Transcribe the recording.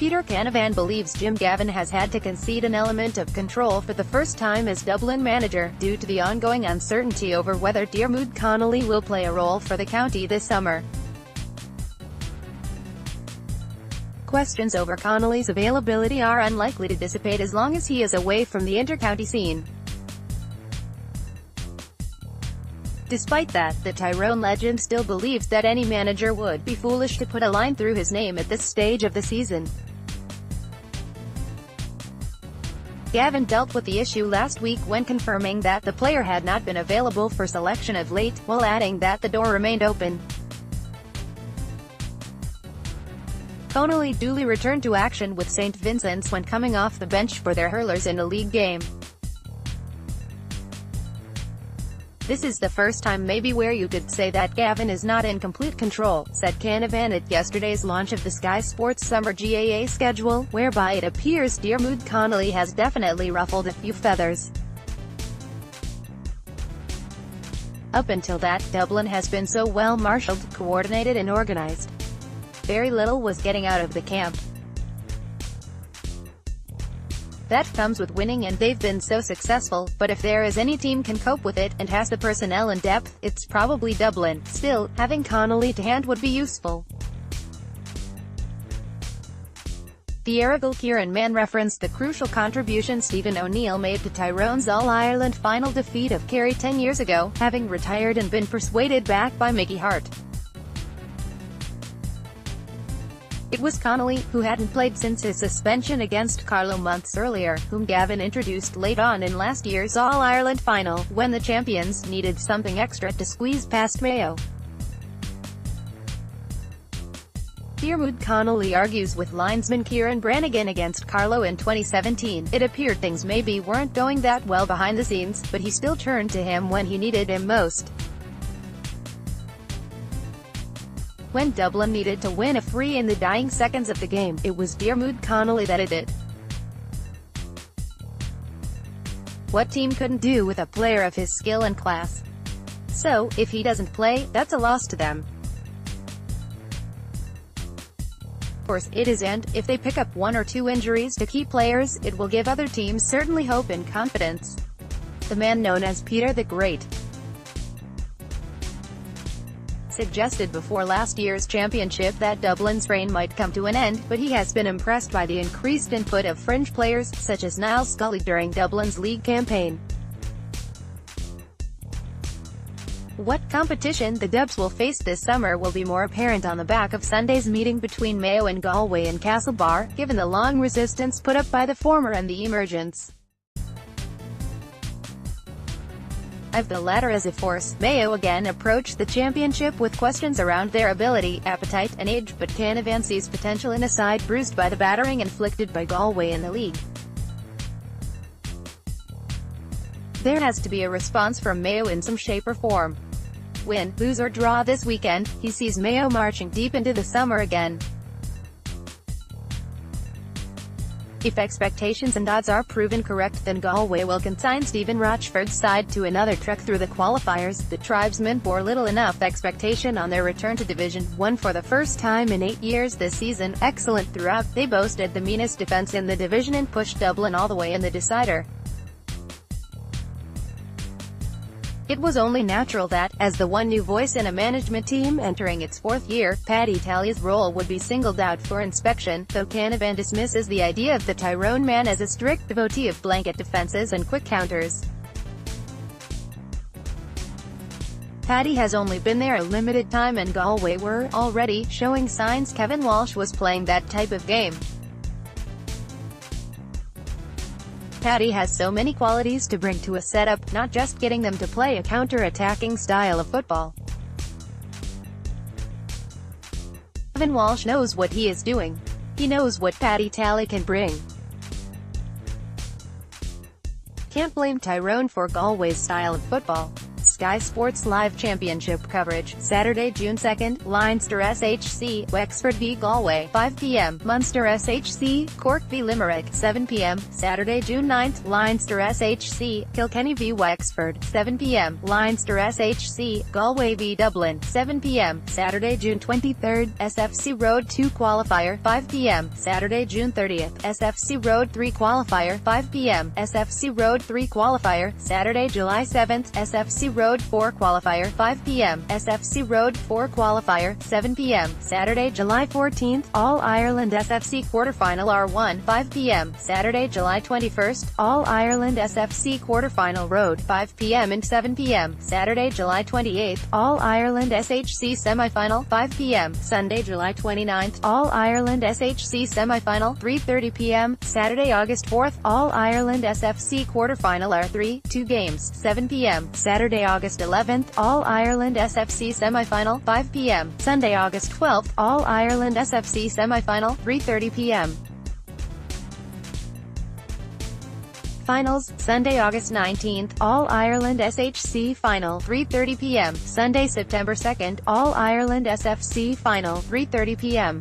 Peter Canavan believes Jim Gavin has had to concede an element of control for the first time as Dublin manager, due to the ongoing uncertainty over whether Diarmuid Connolly will play a role for the county this summer. Questions over Connolly's availability are unlikely to dissipate as long as he is away from the inter-county scene. Despite that, the Tyrone legend still believes that any manager would be foolish to put a line through his name at this stage of the season. Gavin dealt with the issue last week when confirming that the player had not been available for selection of late, while adding that the door remained open. Connolly duly returned to action with St. Vincent's when coming off the bench for their hurlers in a league game. "This is the first time maybe where you could say that Gavin is not in complete control," said Canavan at yesterday's launch of the Sky Sports Summer GAA schedule, whereby it appears Diarmuid Connolly has definitely ruffled a few feathers. Up until that, Dublin has been so well marshalled, coordinated and organized. Very little was getting out of the camp. That comes with winning, and they've been so successful, but if there is any team can cope with it, and has the personnel and depth, it's probably Dublin. Still, having Connolly to hand would be useful. The Aragil Kieran man referenced the crucial contribution Stephen O'Neill made to Tyrone's All-Ireland final defeat of Kerry 10 years ago, having retired and been persuaded back by Mickey Hart. It was Connolly, who hadn't played since his suspension against Carlow months earlier, whom Gavin introduced late on in last year's All-Ireland final, when the champions needed something extra to squeeze past Mayo. Diarmuid Connolly argues with linesman Kieran Brannigan against Carlow in 2017. It appeared things maybe weren't going that well behind the scenes, but he still turned to him when he needed him most. When Dublin needed to win a free in the dying seconds of the game, it was Diarmuid Connolly that did it. What team couldn't do with a player of his skill and class? So, if he doesn't play, that's a loss to them. Of course, it is, and if they pick up one or two injuries to key players, it will give other teams certainly hope and confidence. The man known as Peter the Great suggested before last year's championship that Dublin's reign might come to an end, but he has been impressed by the increased input of fringe players, such as Niall Scully during Dublin's league campaign. What competition the Dubs will face this summer will be more apparent on the back of Sunday's meeting between Mayo and Galway in Castlebar, given the long resistance put up by the former and the emergence of the latter as a force. Mayo again approached the championship with questions around their ability, appetite, and age, but Canavan sees potential in a side bruised by the battering inflicted by Galway in the league. There has to be a response from Mayo in some shape or form. Win, lose or draw this weekend, he sees Mayo marching deep into the summer again. If expectations and odds are proven correct, then Galway will consign Stephen Rochford's side to another trek through the qualifiers. The tribesmen bore little enough expectation on their return to Division 1 for the first time in 8 years this season. Excellent throughout, they boasted the meanest defence in the division and pushed Dublin all the way in the decider. It was only natural that, as the one new voice in a management team entering its fourth year, Paddy Tally's role would be singled out for inspection, though Canavan dismisses the idea of the Tyrone man as a strict devotee of blanket defences and quick counters. Paddy has only been there a limited time, and Galway were already showing signs Kevin Walsh was playing that type of game. Paddy has so many qualities to bring to a setup, not just getting them to play a counter-attacking style of football. Kevin Walsh knows what he is doing. He knows what Paddy Tally can bring. Can't blame Tyrone for Galway's style of football. Sky Sports Live Championship coverage, Saturday, June 2nd, Leinster SHC, Wexford v Galway, 5 p.m, Munster SHC, Cork v Limerick, 7 p.m, Saturday, June 9th, Leinster SHC, Kilkenny v Wexford, 7 p.m, Leinster SHC, Galway v Dublin, 7 p.m, Saturday, June 23rd, SFC Road 2 qualifier, 5 p.m, Saturday, June 30th, SFC Road 3 qualifier, 5 p.m, SFC Road 3 qualifier, Saturday, July 7th, SFC Road 4 qualifier, 5 p.m, SFC Road 4 qualifier, 7 p.m, Saturday, July 14th, All-Ireland SFC quarterfinal R1, 5 p.m, Saturday, July 21st, All-Ireland SFC quarterfinal Road, 5 p.m. and 7 p.m, Saturday, July 28th, All-Ireland SHC semifinal, 5 p.m, Sunday, July 29th, All-Ireland SHC semifinal, 3:30 p.m, Saturday, August 4th, All-Ireland SFC quarterfinal R3, 2 games, 7 p.m, Saturday, August 11th, All-Ireland SFC semifinal, 5 p.m, Sunday, August 12th, All-Ireland SFC semifinal, 3:30 p.m. Finals, Sunday, August 19th, All-Ireland SHC Final, 3:30 p.m, Sunday, September 2nd, All-Ireland SFC Final, 3:30 p.m.